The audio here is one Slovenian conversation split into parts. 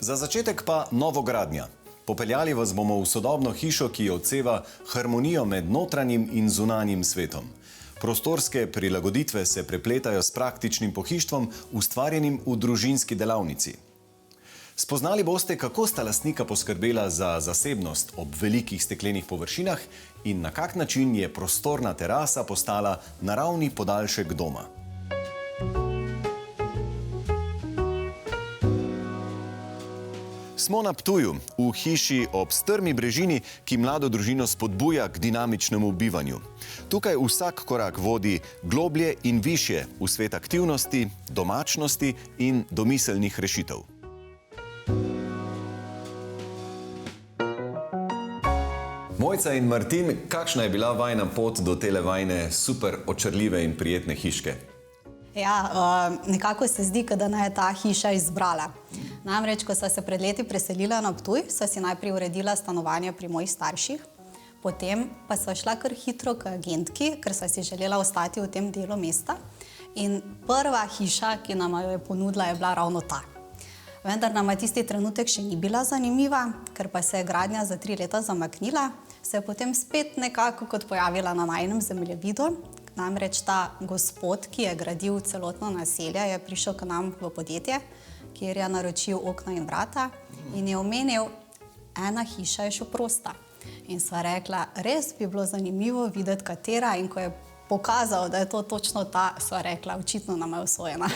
Za začetek pa novogradnja. Popeljali vas bomo v sodobno hišo, ki odseva harmonijo med notranjim in zunanjim svetom. Prostorske prilagoditve se prepletajo s praktičnim pohištvom, ustvarjenim v družinski delavnici. Spoznali boste, kako sta lastnika poskrbela za zasebnost ob velikih steklenih površinah in na kak način je prostorna terasa postala naravni podaljšek doma. Smo na Ptuju, v hiši ob strmi brežini, ki mlado družino spodbuja k dinamičnemu bivanju. Tukaj vsak korak vodi globlje in višje v svet aktivnosti, domačnosti in domiselnih rešitev. Mojca in Martin, kakšna je bila vajina pot do tele vajne super očarljive in prijetne hiške? Ja, nekako se zdi, da naj je ta hiša izbrala. Namreč, ko sva se pred leti preselila na Ptuj, sva si najprej uredila stanovanje pri mojih starših, potem pa sva šla kar hitro k agentki, ker sva si želela ostati v tem delu mesta. In prva hiša, ki nam jo je ponudila, je bila ravno ta. Vendar nama tisti trenutek še ni bila zanimiva, ker pa se je gradnja za 3 leta zamaknila, se je potem spet nekako kot pojavila na najinem zemljevidu. Namreč ta gospod, ki je gradil celotno naselje, je prišel k nam v podjetje, kjer je naročil okna in vrata in je omenil, ena hiša je še prosta. In sva rekla, res bi bilo zanimivo videti, katera, in ko je pokazal, da je to točno ta, sva rekla, očitno nama je usvojena.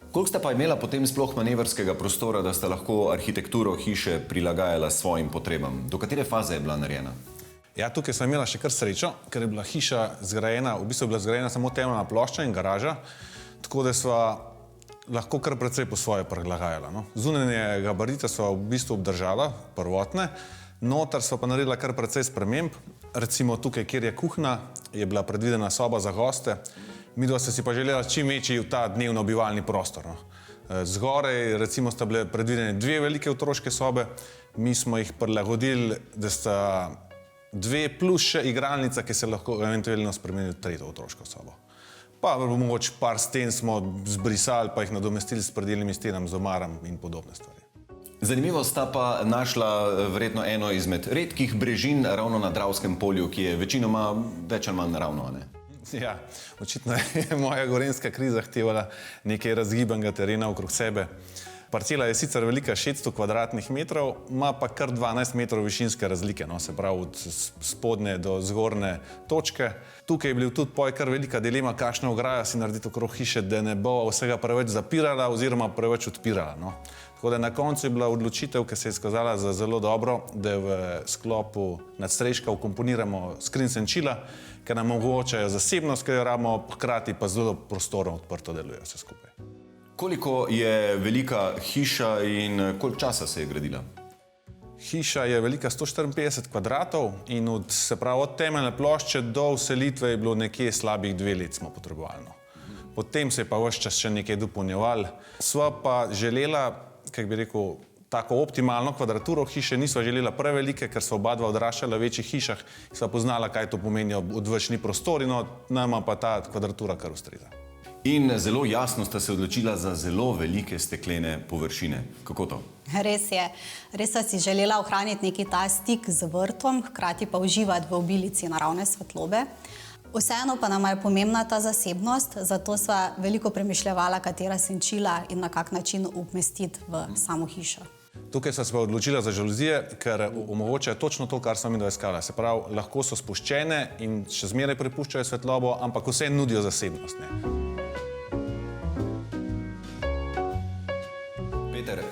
Koliko sta pa imela potem sploh manevrskega prostora, da sta lahko arhitekturo hiše prilagajala svojim potrebam? Do katere faze je bila narejena? Ja, tukaj sem imela še kar srečo, ker je bila hiša zgrajena, v bistvu je bila zgrajena samo temeljna plošča in garaža, tako da sva lahko kar precej po svoje prilagajala. No. Zunanje gabarite sva v bistvu obdržala, prvotne, noter sva pa naredila kar precej sprememb. Recimo tukaj, kjer je kuhna, je bila predvidena soba za goste, midva sta si pa želela čim večji v ta dnevno bivalni prostor. No. Zgoraj recimo sta bile predvidene 2 velike otroške sobe, mi smo jih prilagodili, da sta 2 plus še igralnica, ki se lahko eventualno spremeni v 3. otroško sobo. Pa mogoče par sten smo zbrisali, pa jih nadomestili s predelnimi stenami, z omaram in podobne stvari. Zanimivo sta pa našla verjetno eno izmed redkih brežin ravno na Dravskem polju, ki je večinoma več ali manj naravno, ne? Ja, očitno je moja gorenjska kriza zahtevala nekaj razgibanega terena okrog sebe. Parcela je sicer velika 600 kvadratnih metrov, ima pa kar 12 metrov višinske razlike, no, se pravi od spodnje do zgornje točke. Tukaj je bil tudi kar velika dilema, kakšna ograja si narediti okrog hiše, da ne bo vsega preveč zapirala oziroma preveč odpirala. No. Tako da na koncu je bila odločitev, ki se je izkazala za zelo dobro, da v sklopu nadstreška vkomponiramo skrin senčila, ki nam omogočajo zasebnost, ki jo rabimo, hkrati pa zelo prostorno odprto deluje vse skupaj. Koliko je velika hiša in koliko časa se je gradila? Hiša je velika 154 kvadratov in od temeljne plošče do vselitve je bilo nekje slabih 2 let smo potrebovali. Potem se je pa ves čas še nekaj dopolnjevali. Sva pa želela, kako bi rekel, tako optimalno kvadraturo hiše, nisva želela prevelike, ker sva oba odraščala v večjih hišah, sva poznala, kaj to pomeni odvečni prostori, no nama pa ta kvadratura kar ustreza. In zelo jasno sta se odločila za zelo velike steklene površine. Kako to? Res je. Res sva si želela ohraniti neki ta stik z vrtom, hkrati pa uživati v obilici naravne svetlobe. Vseeno pa nama je pomembna ta zasebnost, zato sva veliko premišljevala, katera senčila in na kak način umestiti v samo hišo. Tukaj sva se pa odločila za žaluzije, ker omogočajo točno to, kar sva midva iskala. Se pravi, lahko so spuščene in še zmeraj prepuščajo svetlobo, ampak vse nudijo zasebnost. Ne?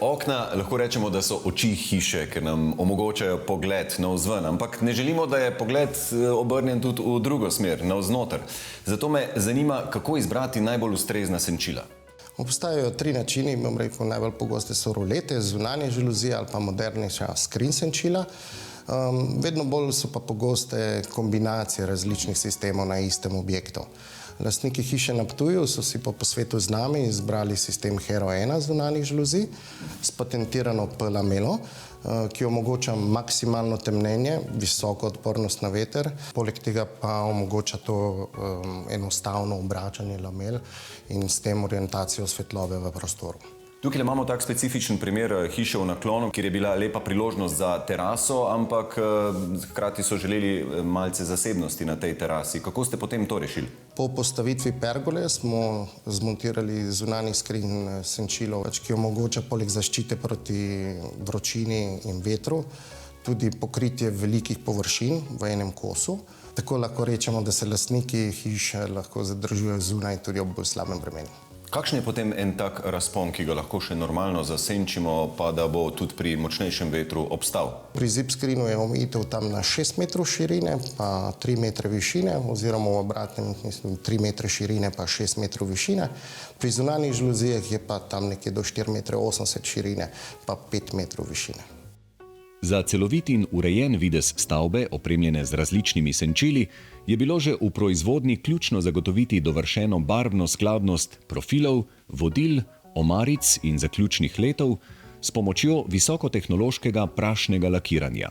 Okna lahko rečemo, da so oči hiše, ker nam omogočajo pogled navzven, ampak ne želimo, da je pogled obrnjen tudi v drugo smer, navznoter. Zato me zanima, kako izbrati najbolj ustrezna senčila. Obstajajo 3 načini, bom rekel, najbolj pogoste so rolete, zunanje žaluzije ali pa modernejša skrin senčila. Vedno bolj so pa pogoste kombinacije različnih sistemov na istem objektu. Lastniki hiše na Ptuju so si po posvetu z nami izbrali sistem Hero 1 zunanjih žaluzij s patentirano P-lamelo, ki omogoča maksimalno temnenje, visoko odpornost na veter, poleg tega pa omogoča to enostavno obračanje lamel in s tem orientacijo svetlobe v prostoru. Tukaj imamo tak specifičen primer hiše v naklonu, kjer je bila lepa priložnost za teraso, ampak hkrati so želeli malce zasebnosti na tej terasi. Kako ste potem to rešili? Po postavitvi pergole smo zmontirali zunanji skrin senčilo, ki omogoča poleg zaščite proti vročini in vetru tudi pokritje velikih površin v enem kosu. Tako lahko rečemo, da se lastniki hiše lahko zadržujejo zunaj tudi ob bolj slabem vremenu. Kakšen je potem en tak razpon, ki ga lahko še normalno zasenčimo, pa da bo tudi pri močnejšem vetru obstal? Pri zip screenu je omejitev tam na 6 metrov širine, pa 3 metre višine, oziroma v obratnem, mislim, 3 metre širine, pa 6 metrov višine. Pri zunanjih žaluzijah je pa tam nekje do 4,80 metre širine, pa 5 metrov višine. Za celovit in urejen videz stavbe, opremljene z različnimi senčili, je bilo že v proizvodnji ključno zagotoviti dovršeno barvno skladnost profilov, vodil, omaric in zaključnih letov s pomočjo visokotehnološkega prašnega lakiranja.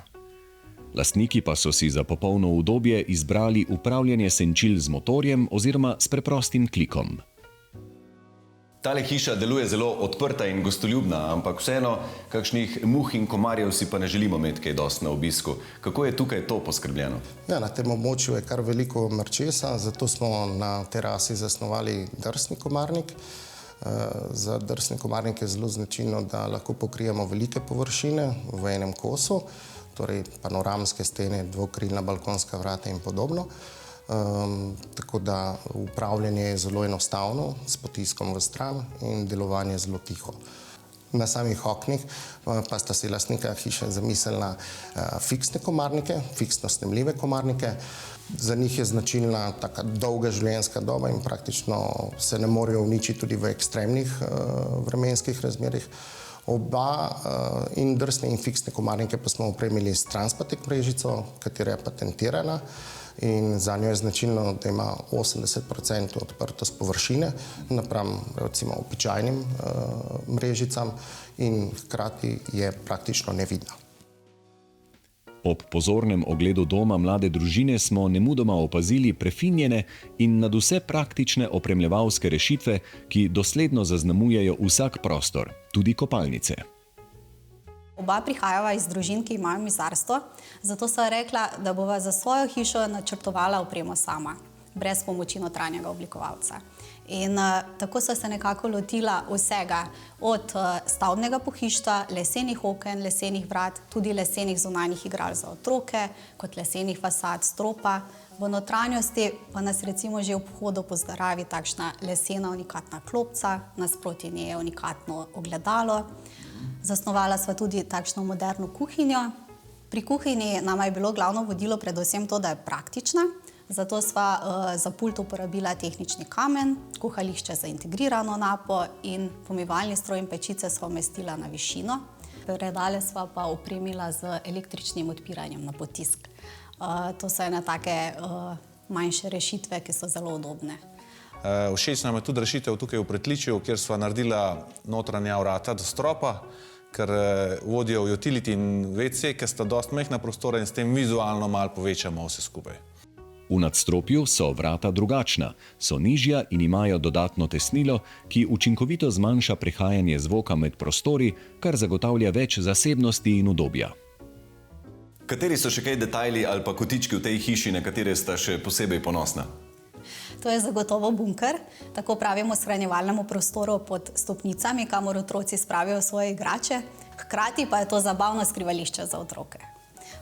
Lastniki pa so si za popolno udobje izbrali upravljanje senčil z motorjem oziroma s preprostim klikom. Tale hiša deluje zelo odprta in gostoljubna, ampak vseeno, kakšnih muh in komarjev si pa ne želimo imeti kaj dosti na obisku. Kako je tukaj to poskrbljeno? Ja, na tem območju je kar veliko mrčesa, zato smo na terasi zasnovali drsni komarnik. Za drsni komarnik je zelo značilno, da lahko pokrijemo velike površine v enem kosu, torej panoramske stene, dvokrilna balkonska vrata in podobno. Tako da upravljanje je zelo enostavno, s potiskom v stran in delovanje zelo tiho. Na samih oknih pa sta si lastnika hiše zamislila fiksne komarnike, fiksno snemljive komarnike. Za njih je značilna taka dolga življenjska doba in praktično se ne morejo uničiti tudi v ekstremnih vremenskih razmerih. Oba in drsne in fiksne komarnike pa smo opremili s Transpatek mrežico, katera je patentirana. In za njo je značilno, da ima 80% odprtost površine napram recimo običajnim mrežicam in hkrati je praktično nevidna. Ob pozornem ogledu doma mlade družine smo nemudoma opazili prefinjene in nadvse praktične opremljevalske rešitve, ki dosledno zaznamujejo vsak prostor, tudi kopalnice. Oba prihajava iz družin, ki imajo mizarstvo, zato sva rekla, da bova za svojo hišo načrtovala opremo sama, brez pomoči notranjega oblikovalca. In tako sva se nekako lotila vsega, od stavbnega pohištva, lesenih oken, lesenih vrat, tudi lesenih zunanjih igral za otroke, kot lesenih fasad, stropa. V notranjosti pa nas recimo že ob vhodu pozdravi takšna lesena unikatna klopca, nasproti nje je unikatno ogledalo. Zasnovala sva tudi takšno moderno kuhinjo. Pri kuhinji nama je bilo glavno vodilo predvsem to, da je praktična, zato sva za pult uporabila tehnični kamen, kuhališče za integrirano napo in pomivalni stroj in pečice sva umestila na višino. Predale sva pa opremila z električnim odpiranjem na potisk. To so ene take manjše rešitve, ki so zelo udobne. Všeč nam je tudi rešitev tukaj v pritličju, kjer sva naredila notranja vrata do stropa, ker vodijo v utility in WC, ker sta dosti majhna prostora in s tem vizualno malo povečamo vse skupaj. V nadstropju so vrata drugačna, so nižja in imajo dodatno tesnilo, ki učinkovito zmanjša prehajanje zvoka med prostori, kar zagotavlja več zasebnosti in udobja. Kateri so še kaj detajli ali pa kotički v tej hiši, na katere sta še posebej ponosna? To je zagotovo bunker, tako pravimo shranjevalnemu prostoru pod stopnicami, kamor otroci spravijo svoje igrače. Hkrati pa je to zabavno skrivališče za otroke.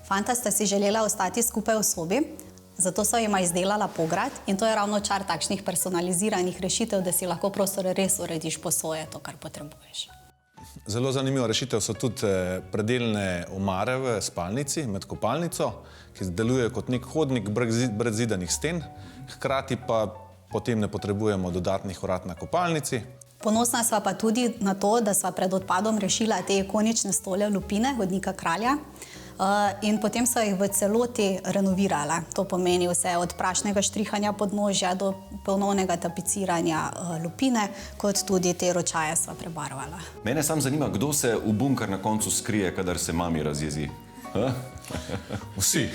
Fanta sta si želela ostati skupaj v sobi, zato so jima izdelala pograd in to je ravno čar takšnih personaliziranih rešitev, da si lahko prostor res urediš po svoje, to, kar potrebuješ. Zelo zanimiva rešitev so tudi predelne omare v spalnici med kopalnico, ki delujejo kot nek hodnik brez zidanih sten, hkrati pa potem ne potrebujemo dodatnih vrat na kopalnici. Ponosna sva pa tudi na to, da sva pred odpadom rešila te ikonične stole Lupine, hodnika kralja, in potem so jih v celoti renovirala. To pomeni vse od prašnega štrihanja podnožja do ponovnega tapiciranja lupine, kot tudi te ročaje sva prebarvala. Mene sam zanima, kdo se v bunker na koncu skrije, kadar se mami razjezi. Vsi.